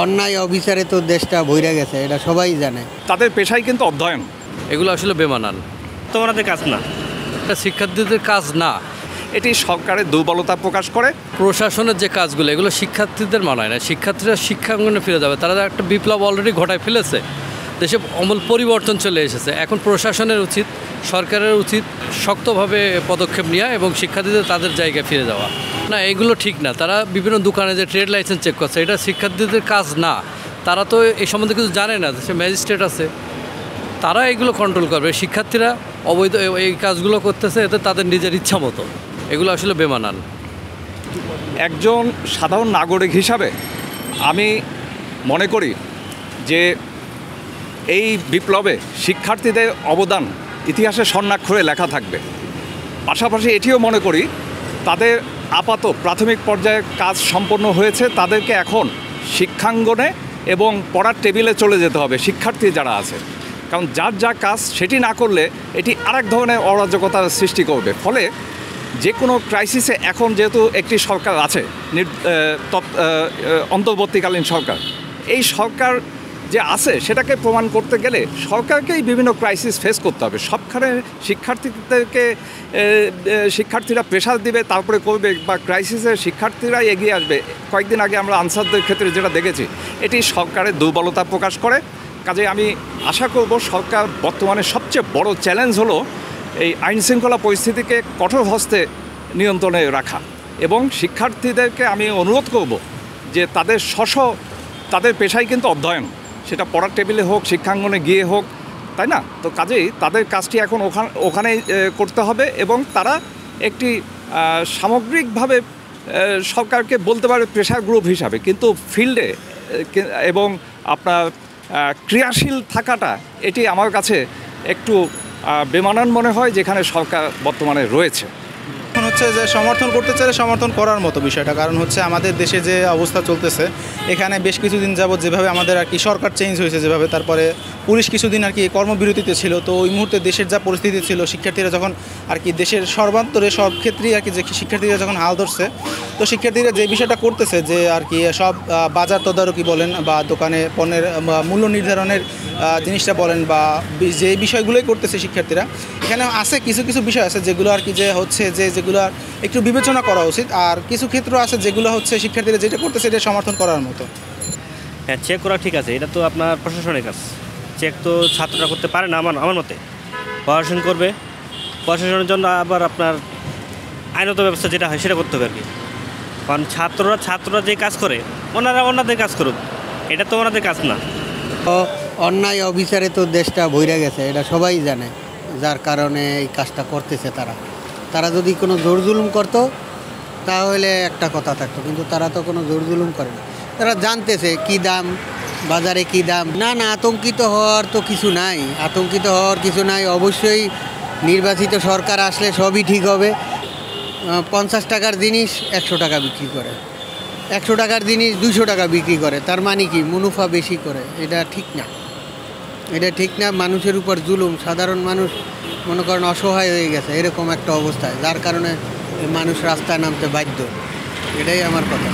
অন্যায় অবিচারে তো দেশটা ভইরা গেছে, এটা সবাই জানে। তাদের পেশাই কিন্তু অধ্যয়ন। এগুলো আসলে বেমানান, তো ওনাদের কাজ না, এটা শিক্ষার্থীদের কাজ না। এটি সরকারের দুর্বলতা প্রকাশ করে। প্রশাসনের যে কাজগুলো এগুলো শিক্ষার্থীদের মানায় না। শিক্ষার্থীরা শিক্ষাঙ্গনে ফিরে যাবে, তারা একটা বিপ্লব অলরেডি ঘটায় ফেলেছে, দেশে আমূল পরিবর্তন চলে এসেছে। এখন প্রশাসনের উচিত, সরকারের উচিত শক্তভাবে পদক্ষেপ নেওয়া এবং শিক্ষার্থীদের তাদের জায়গায় ফিরে যাওয়া। না, এগুলো ঠিক না। তারা বিভিন্ন দোকানে যে ট্রেড লাইসেন্স চেক করছে, এটা শিক্ষার্থীদের কাজ না। তারা তো এই সম্বন্ধে কিছু জানে না, দেশে ম্যাজিস্ট্রেট আছে, তারা এগুলো কন্ট্রোল করবে। শিক্ষার্থীরা অবৈধ এই কাজগুলো করতেছে, এতে তাদের নিজের ইচ্ছা মতো। এগুলো আসলে বেমানান। একজন সাধারণ নাগরিক হিসাবে আমি মনে করি যে এই বিপ্লবে শিক্ষার্থীদের অবদান ইতিহাসে স্বর্ণাক্ষরে লেখা থাকবে। পাশাপাশি এটিও মনে করি তাদের আপাত প্রাথমিক পর্যায়ে কাজ সম্পন্ন হয়েছে, তাদেরকে এখন শিক্ষাঙ্গনে এবং পড়ার টেবিলে চলে যেতে হবে শিক্ষার্থী যারা আছে। কারণ যার যা কাজ সেটি না করলে এটি আরেক ধরনের অরাজকতার সৃষ্টি করবে। ফলে যে কোনো ক্রাইসিসে এখন যেহেতু একটি সরকার আছে, অন্তর্বর্তীকালীন সরকার, এই সরকার যে আছে সেটাকে প্রমাণ করতে গেলে সরকারকেই বিভিন্ন ক্রাইসিস ফেস করতে হবে। সবখানে শিক্ষার্থীরা প্রেশার দিবে, তারপরে করবে, বা ক্রাইসিসে শিক্ষার্থীরাই এগিয়ে আসবে। কয়েকদিন আগে আমরা আনসারদের ক্ষেত্রে যেটা দেখেছি, এটি সরকারের দুর্বলতা প্রকাশ করে। কাজে আমি আশা করব সরকার বর্তমানে সবচেয়ে বড় চ্যালেঞ্জ হলো এই আইনশৃঙ্খলা পরিস্থিতিকে কঠোর হস্তে নিয়ন্ত্রণে রাখা। এবং শিক্ষার্থীদেরকে আমি অনুরোধ করব যে তাদের পেশাই কিন্তু অধ্যয়ন, সেটা পড়ার টেবিলে হোক, শিক্ষাঙ্গনে গিয়ে হোক, তাই না? তো কাজেই তাদের কাজটি এখন ওখানেই করতে হবে। এবং তারা একটি সামগ্রিকভাবে সরকারকে বলতে পারে প্রেশার গ্রুপ হিসাবে, কিন্তু ফিল্ডে এবং আপনার ক্রিয়াশীল থাকাটা, এটি আমার কাছে একটু বেমানান মনে হয় যেখানে সরকার বর্তমানে রয়েছে। এখন হচ্ছে যে সমর্থন করতে চাইলে সমর্থন করার মতো বিষয়টা, কারণ হচ্ছে আমাদের দেশে যে অবস্থা চলতেছে, এখানে বেশ কিছুদিন যাবত যেভাবে আমাদের আর কি সরকার চেঞ্জ হয়েছে যেভাবে, তারপরে পুলিশ কিছুদিন আর কি কর্মবিরতিতে ছিল, তো ওই মুহূর্তে দেশের যা পরিস্থিতি ছিল, শিক্ষার্থীরা যখন আর কি দেশের সর্বান্তরে সব ক্ষেত্রেই আর কি যে শিক্ষার্থীরা যখন হাল ধরছে, তো শিক্ষার্থীরা যে বিষয়টা করতেছে যে আর কি সব বাজার তদারকি বলেন বা দোকানে পণ্যের মূল্য নির্ধারণের জিনিসটা বলেন বা যে বিষয়গুলোই করতেছে শিক্ষার্থীরা, এখানে আছে কিছু কিছু বিষয় আছে যেগুলো আর কি যে হচ্ছে যেগুলো একটু বিবেচনা করা উচিত, আর কিছু ক্ষেত্র আছে যেগুলো হচ্ছে শিক্ষার্থীরা যেটা করতেছে এটা সমর্থন করার মতো। হ্যাঁ, চেক করা ঠিক আছে, এটা তো আপনার প্রশাসনের কাজ। চেক তো ছাত্ররা করতে পারে না আমার মতে। প্রশাসন করবে, প্রশাসনের জন্য আবার আপনার আইনত ব্যবস্থা যেটা হয় সেটা করতে হবে আর কি। কারণ ছাত্ররা যে কাজ করে ওনাদের কাজ করুক, এটা তো ওনাদের কাজ না। অন্যায় অবিচারে তো দেশটা ভইরা গেছে, এটা সবাই জানে। যার কারণে এই কাজটা করতেছে তারা যদি কোনো জোর জুলুম করতো তাহলে একটা কথা থাকতো, কিন্তু তারা তো কোনো জোর জুলুম করে না। তারা জানতেছে কি দাম, বাজারে কি দাম। না, আতঙ্কিত হওয়ার তো কিছু নাই। অবশ্যই নির্বাচিত সরকার আসলে সবই ঠিক হবে। 50 টাকার জিনিস 100 টাকা বিক্রি করে, 100 টাকার জিনিস 200 টাকা বিক্রি করে, তার মানে কি মুনাফা বেশি করে। এটা ঠিক না। মানুষের উপর জুলুম, সাধারণ মানুষ মনে করেন অসহায় হয়ে গেছে এরকম একটা অবস্থায়, যার কারণে মানুষ রাস্তায় নামতে বাধ্য। এটাই আমার কথা।